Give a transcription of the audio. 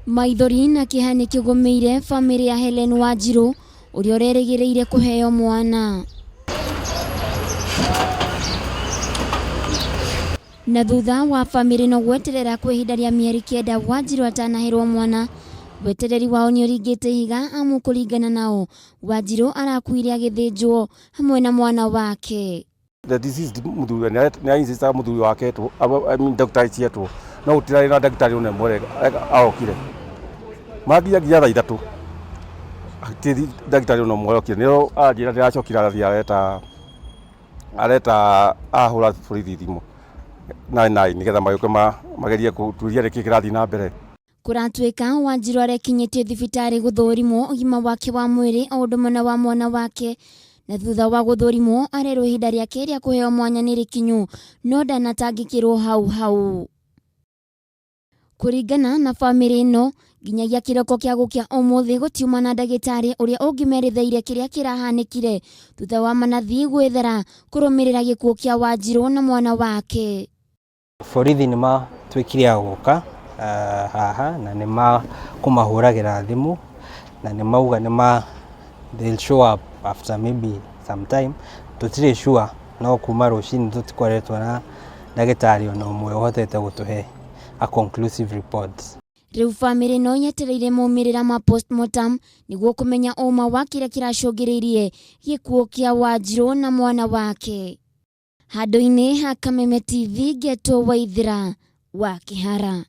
Maithori na kĩhani kĩgũmĩire famĩlĩ ya Hellen Wanjiru ũrĩa ũrerĩgĩrĩire kũheo mwana. Na thutha wa famĩlĩ no gweterera kwa ihinda rĩa mĩeri 9 Wanjiru atanaherwo mwana, wetereri wao nĩ ũringĩte ihiga amu kũringana nao Wanjiru arakuire agĩthĩnjwo hamwe na mwana wake. The deceased muthuri nĩ insista muthuri wake tu ndagĩtarĩ cietwo no gũtirarĩ na ndagĩtarĩ one mwere aokire mathia nginya thaa 3 atĩ ndagĩtarĩ one mwere okire nĩo anjĩra ndĩracokire arathi areta ahũra borithi thimũ na nĩgetha magĩũke magerie gũtuĩria nĩkĩ kĩrathiĩ na mbere. Kũratuĩka Wanjiru arekinyĩtio thibitarĩ gũthũrimwo ũgima wake wa mwĩrĩ o ũndũ ũmwe na wa mwana wake, na thutha wa gũthũrimwo arerwo ihinda rĩake rĩa kũheo mwanya nĩ rĩkinyu no ndanatangĩkĩrwo hau. Kũringana na famĩlĩ ĩno, nginyagia kĩroko kĩa gũkĩa ũmũthĩ gũtiuma na ndagĩtarĩ ũrĩa ũngĩmeretheire kĩrĩa kĩrahanĩkire thutha wa manathi gwethera kũrũmĩrĩra gĩkuũ kĩa Wanjiru na mwana wake. Borithi nĩ matuĩkire agũka haha na nĩ makũmahũragĩra thimũ na nĩ mauga they'll show up after maybe some time. Tũtirĩ sure no kuma rũcinĩ tũtikoretwo na ndagĩtarĩ ona ũmwe ũhotete gũtũhe a conclusive report. Rĩu famĩlĩ no yetereire maumĩrĩra ma postmortem nĩguo kũmenya ũma wa kĩrĩa kĩracũngĩrĩirie gĩkuũ kĩa Wanjiru na mwana wake. Handũ-inĩ ha Kameme TV, Ngetwo Waithĩra wa Kĩhara.